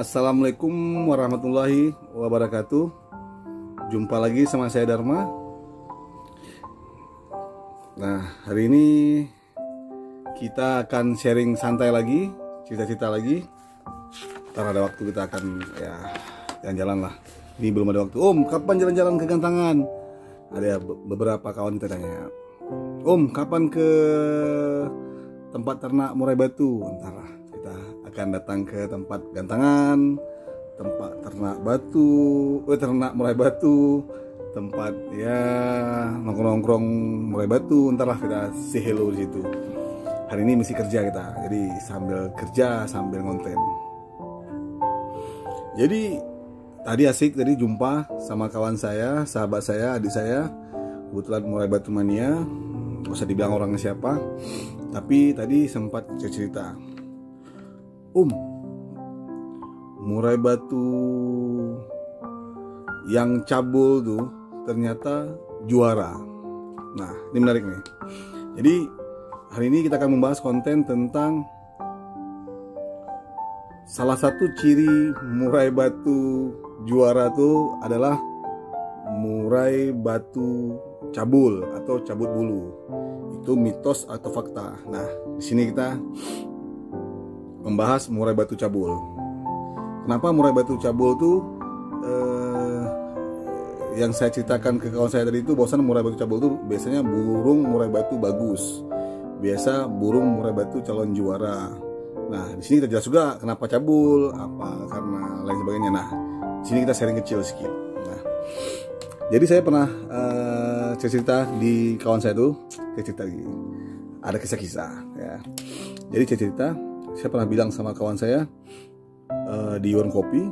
Assalamualaikum warahmatullahi wabarakatuh. Jumpa lagi sama saya Dharma. Nah, hari ini kita akan sharing santai lagi, cerita-cerita lagi. Ntar ada waktu kita akan jalan-jalan lah. Ini belum ada waktu. Om, kapan jalan-jalan ke Gantangan? Ada beberapa kawan kita tanya. Om, kapan ke tempat ternak Murai Batu? Ntar lah, kita akan datang ke tempat Gantangan, tempat ternak ternak Murai Batu, tempat nongkrong-nongkrong Murai Batu. Ntar lah kita say hello di situ. Hari ini mesti kerja kita, jadi sambil kerja sambil ngonten. Jadi tadi asik, tadi jumpa sama kawan saya, sahabat saya, adik saya, kebetulan Murai Batu mania. Gak usah dibilang orangnya siapa, tapi tadi sempat cerita, Murai Batu yang cabul tuh ternyata juara. Nah, ini menarik nih. Jadi hari ini kita akan membahas konten tentang salah satu ciri Murai Batu juara tuh adalah Murai Batu cabul atau cabut bulu. Itu mitos atau fakta. Nah, di sini kita membahas Murai Batu cabul. Kenapa Murai Batu cabul tuh yang saya ceritakan ke kawan saya tadi itu, bahwasan Murai Batu cabul tuh biasanya burung Murai Batu bagus. Biasa burung Murai Batu calon juara. Nah, di sini kita jelas juga kenapa cabul, apa karena lain sebagainya. Nah, di sini kita sharing kecil sedikit. Nah, jadi saya pernah cerita di kawan saya tuh, cerita lagi. Ada kisah-kisah ya. Jadi cerita, saya pernah bilang sama kawan saya di warung kopi.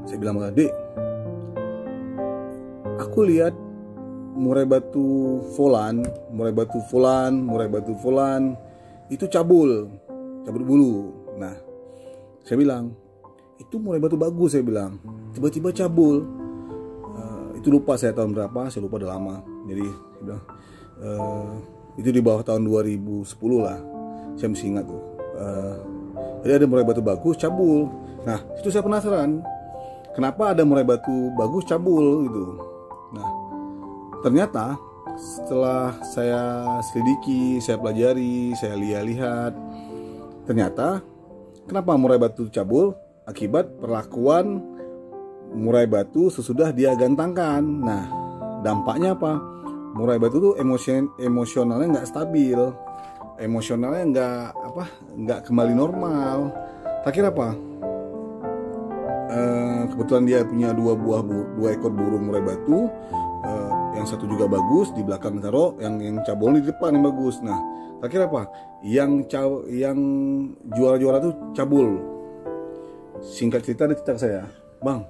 Saya bilang, "Dek, aku lihat Murai Batu Volan itu cabul bulu." Nah, saya bilang, "Itu Murai Batu bagus," saya bilang. Tiba-tiba cabul. Itu lupa saya tahun berapa, saya lupa udah lama. Jadi saya bilang, itu di bawah tahun 2010 lah. Saya masih ingat tuh. Jadi ada Murai Batu bagus cabul. Nah, itu saya penasaran. Kenapa ada Murai Batu bagus cabul gitu. Nah, ternyata setelah saya selidiki, saya pelajari, saya lihat, ternyata kenapa Murai Batu cabul? Akibat perlakuan Murai Batu sesudah dia gantangkan. Nah, dampaknya apa? Murai Batu tuh emosionalnya nggak stabil, emosionalnya nggak kembali normal. Terakhir apa? Kebetulan dia punya dua ekor burung Murai Batu. Yang satu juga bagus, di belakang taruh yang cabul di depan yang bagus. Nah, terakhir apa? Yang juara-juara tuh cabul. Singkat cerita, dia cerita ke saya, "Bang,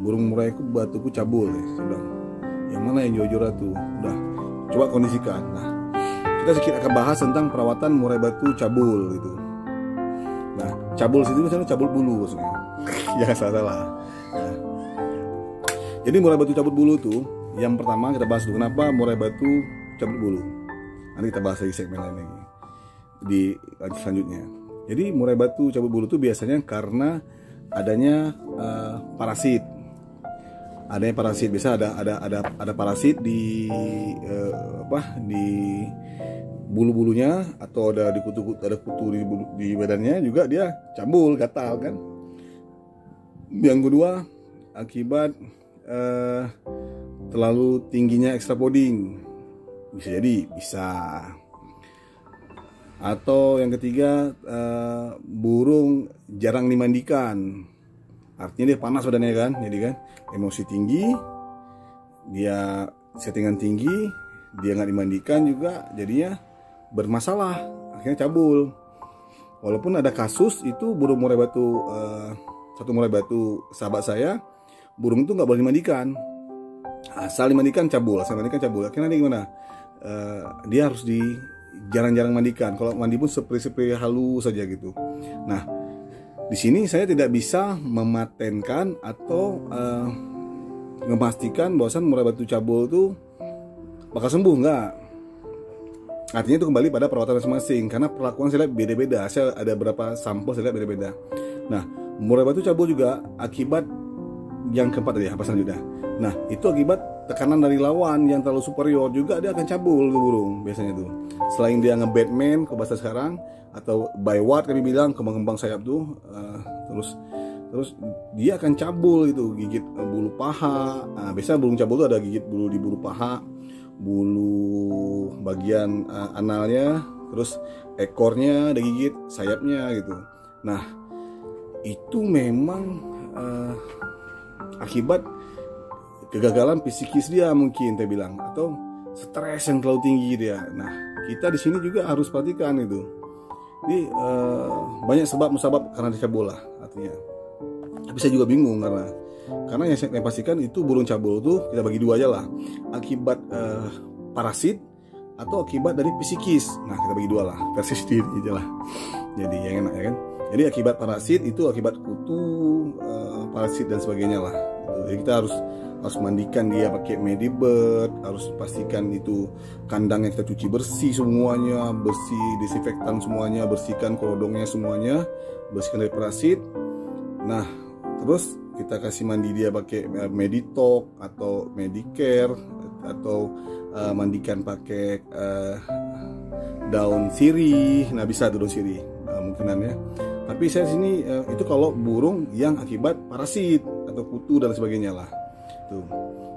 burung Murai Batuku cabul." Saya bilang, "Yang mana yang juara-juara tuh?" Udah, coba kondisikan. Nah, kita sedikit akan bahas tentang perawatan Murai Batu cabul gitu. Nah, cabul situ misalnya cabul bulu maksudnya. Jangan salah. Nah, jadi Murai Batu cabut bulu tuh, yang pertama kita bahas dulu kenapa Murai Batu cabut bulu. Nanti kita bahas lagi segmen lain lagi di selanjutnya. Jadi Murai Batu cabut bulu tuh biasanya karena adanya parasit. Adanya parasit, biasa ada parasit di di bulu-bulunya, atau ada kutu di badannya juga, dia cabul, gatal kan. Yang kedua, akibat terlalu tingginya extra podding, bisa. Atau yang ketiga, burung jarang dimandikan. Artinya dia panas badannya kan, jadi kan emosi tinggi, dia settingan tinggi, dia nggak dimandikan juga, jadinya bermasalah, akhirnya cabul. Walaupun ada kasus itu burung Murai Batu, satu Murai Batu sahabat saya, burung itu nggak boleh dimandikan, asal dimandikan cabul, akhirnya dia gimana? Dia harus jarang-jarang mandikan. Kalau mandi pun spray halus saja gitu. Nah, di sini saya tidak bisa mematenkan atau memastikan bahwasan Murai Batu cabul itu bakal sembuh, enggak. Artinya itu kembali pada perawatan masing-masing, karena perlakuan saya lihat beda-beda. Saya ada beberapa sampel saya lihat beda-beda. Nah, murai batu cabul juga akibat yang keempat tadi, apa selanjutnya? Nah, itu akibat tekanan dari lawan yang terlalu superior juga dia akan cabul tuh burung biasanya tuh. Selain dia nge-Batman ke bahasa sekarang, atau by what kami bilang, kembang-kembang sayap tuh, terus dia akan cabul itu, gigit bulu paha. Nah, biasanya burung cabul tuh ada gigit bulu di bulu paha, bulu bagian analnya, terus ekornya ada gigit, sayapnya gitu. Nah, itu memang akibat kegagalan psikis dia mungkin saya bilang, atau stres yang terlalu tinggi dia. Nah, kita di sini juga harus perhatikan itu. Jadi banyak sebab musabab karena dicabul lah artinya. Tapi saya juga bingung karena yang saya pastikan itu burung cabul tuh kita bagi dua aja lah, akibat parasit atau akibat dari psikis. Nah, kita bagi dua lah, versi sendiri aja lah. Jadi yang enak ya kan. Jadi akibat parasit itu akibat kutu, parasit dan sebagainya lah. Jadi kita harus mandikan dia pakai Medibird, harus pastikan itu kandangnya kita cuci bersih semuanya, bersih disinfektan semuanya, bersihkan kerodongnya semuanya, bersihkan dari parasit. Nah, terus kita kasih mandi dia pakai Meditok atau Medicare, atau mandikan pakai daun sirih. Nah, bisa daun sirih mungkinannya. Tapi saya sini itu kalau burung yang akibat parasit atau kutu dan sebagainya lah. Tuh.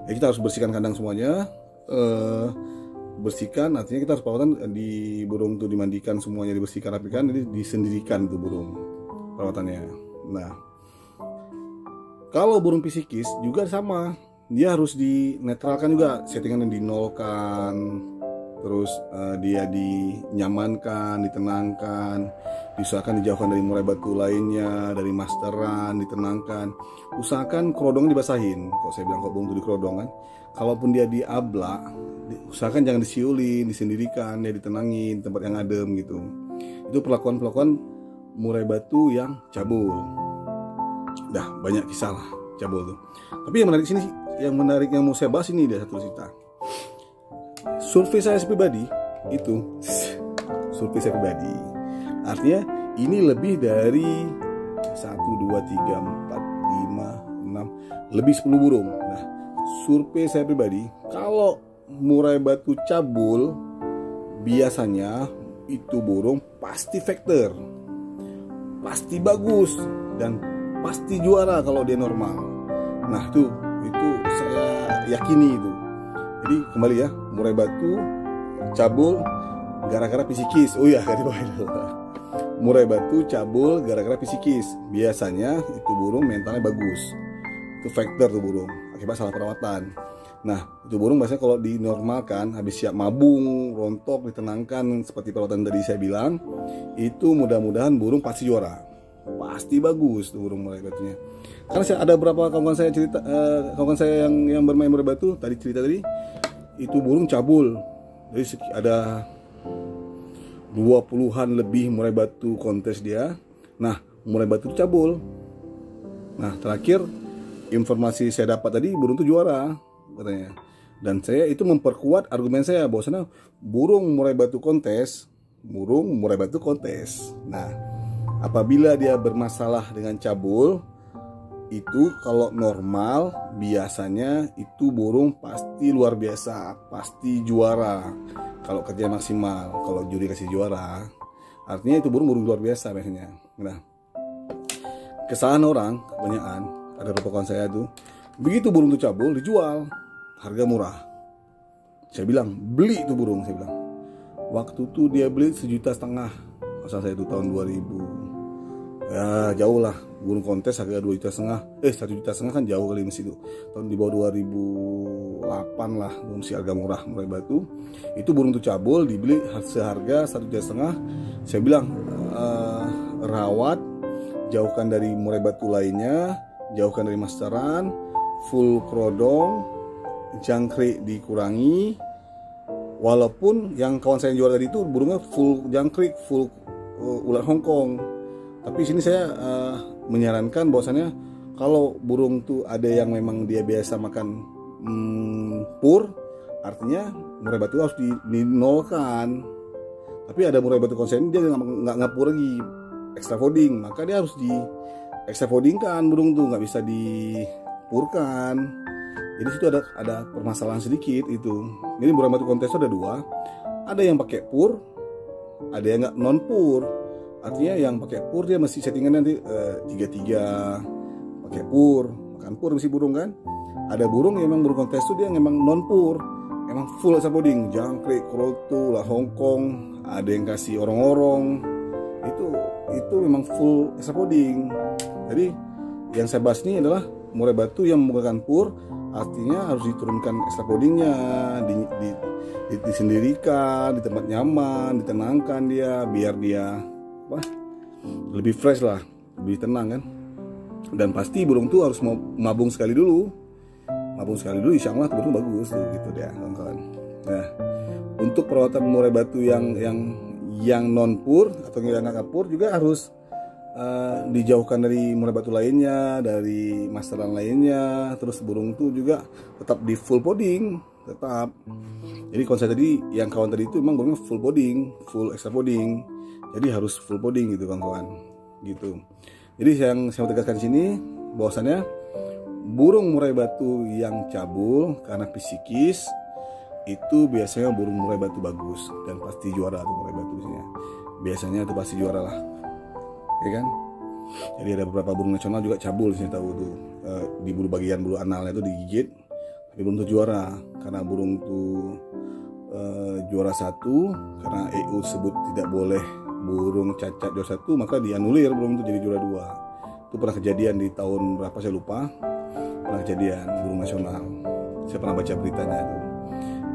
Ya, kita harus bersihkan kandang semuanya. Bersihkan artinya kita harus perawatan di burung tuh, dimandikan semuanya, dibersihkan, rapikan, jadi disendirikan tuh burung perawatannya. Nah, kalau burung psikis juga sama, dia harus dinetralkan juga, settingan dinolkan, terus dia dinyamankan, ditenangkan, diusahakan dijauhkan dari murai batu lainnya, dari masteran, ditenangkan. Usahakan kerodongnya dibasahin. Kok saya bilang kok burung itu di kerodong kan? Kalaupun dia di abla, usahakan jangan disiulin, disendirikan, dia ditenangin, tempat yang adem gitu. Itu perlakuan murai batu yang cabul. Dah banyak kisah lah cabul tuh. Tapi yang menarik sini, yang mau saya bahas ini dia satu cerita. Survei saya pribadi itu, survei saya pribadi, artinya ini lebih dari 1, 2, 3, 4, 5, 6, lebih 10 burung. Nah, survei saya pribadi, kalau murai batu cabul, biasanya itu burung pasti factor, pasti bagus, dan pasti juara kalau dia normal. Nah, itu saya yakini itu. Jadi kembali ya, murai batu cabul gara-gara psikis. Oh ya, murai batu cabul gara-gara psikis. Biasanya itu burung mentalnya bagus. Itu faktor tuh burung akibat salah perawatan. Nah, itu burung biasanya kalau dinormalkan, habis siap mabung, rontok, ditenangkan seperti perawatan tadi saya bilang, itu mudah-mudahan burung pasti juara. Pasti bagus tuh burung murai batunya. Karena saya ada beberapa kawan saya cerita, kawan saya yang bermain murai batu tadi cerita tadi, itu burung cabul. Jadi ada 20-an lebih murai batu kontes dia. Nah, murai batu cabul. Nah, terakhir informasi saya dapat tadi burung itu juara katanya. Dan saya itu memperkuat argumen saya bahwasanya burung murai batu kontes. Nah, apabila dia bermasalah dengan cabul, itu kalau normal biasanya itu burung pasti luar biasa, pasti juara kalau kerja maksimal. Kalau juri kasih juara, artinya itu burung luar biasa biasanya. Nah, kesalahan orang kebanyakan, ada beberapa kawan saya tuh, begitu burung itu cabul dijual harga murah. Saya bilang beli itu burung, saya bilang waktu itu dia beli 1,5 juta. Masa saya itu tahun 2000, ya jauh lah, burung kontes harga 2,5 juta. 1,5 juta kan jauh kali masih itu. Tahun di bawah 2008 lah, masih harga murah murai batu. Itu burung itu cabul dibeli seharga 1,5 juta. Saya bilang rawat, jauhkan dari murai batu lainnya, jauhkan dari masteran, full kerodong, jangkrik dikurangi. Walaupun yang kawan saya yang jual tadi itu burungnya full jangkrik, full ulat Hongkong. Tapi sini saya menyarankan bahwasannya kalau burung tuh ada yang memang dia biasa makan pur, artinya murai batu harus dinolkan. Tapi ada murai batu konsen dia nggak ngapur lagi, extra fooding, maka dia harus extrapodingkan burung tuh, nggak bisa dipurkan. Jadi situ ada permasalahan sedikit itu. Ini burung batu kontes ada dua, ada yang pakai pur, ada yang nggak non pur. Artinya yang pakai pur dia mesti settingan nanti 3-3 pakai pur, makan pur mesti burung kan. Ada burung yang memang burung kontes itu dia memang non pur, emang full extrapoding, jangkrik, kroto lah, Hongkong, ada yang kasih orang-orang, itu memang full extrapoding. Jadi yang saya bahas ini adalah murai batu yang menggunakan pur, artinya harus diturunkan extrapodingnya, disendirikan di tempat nyaman, ditenangkan dia, biar dia lebih fresh lah, lebih tenang kan. Dan pasti burung tuh harus mau mabung sekali dulu. Insya Allah burung bagus tuh, gitu deh kawan-kawan. Nah, untuk perawatan murai batu yang non pur atau yang nggak pur juga harus dijauhkan dari murai batu lainnya, dari masteran lainnya. Terus burung tuh juga tetap di full poding, tetap. Jadi konsep tadi yang kawan tadi itu memang burungnya full poding, full extra poding. Jadi harus full poding gitu kawan-kawan, gitu. Jadi yang saya mau tegaskan di sini bahwasannya burung murai batu yang cabul karena psikis itu biasanya burung murai batu bagus dan pasti juara tuh murai batunya. Biasanya itu pasti juara lah, ya kan? Jadi ada beberapa burung nasional juga cabul, saya tahu tuh di bagian bulu analnya itu digigit, tapi belum tuh juara karena burung tuh juara 1 karena EU sebut tidak boleh burung cacat juara 1, maka dianulir burung itu jadi juara 2. Itu pernah kejadian di tahun berapa saya lupa. Pernah kejadian burung nasional, saya pernah baca beritanya itu.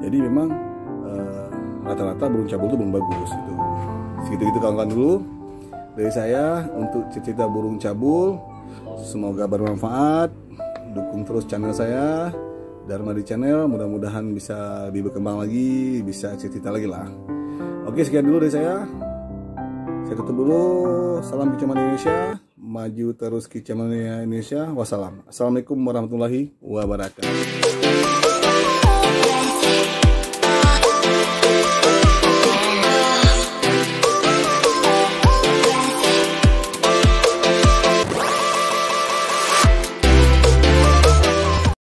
Jadi memang rata-rata burung cabul itu belum bagus itu. Segitu-gitu kawan-kawan dulu dari saya untuk cerita burung cabul. Semoga bermanfaat. Dukung terus channel saya, Darmadi Channel. Mudah-mudahan bisa lebih berkembang lagi, bisa cerita lagi lah. Oke, sekian dulu dari saya. Saya tutup dulu. Salam kecaman Indonesia. Maju terus kecaman Indonesia. Wassalam. Assalamualaikum warahmatullahi wabarakatuh.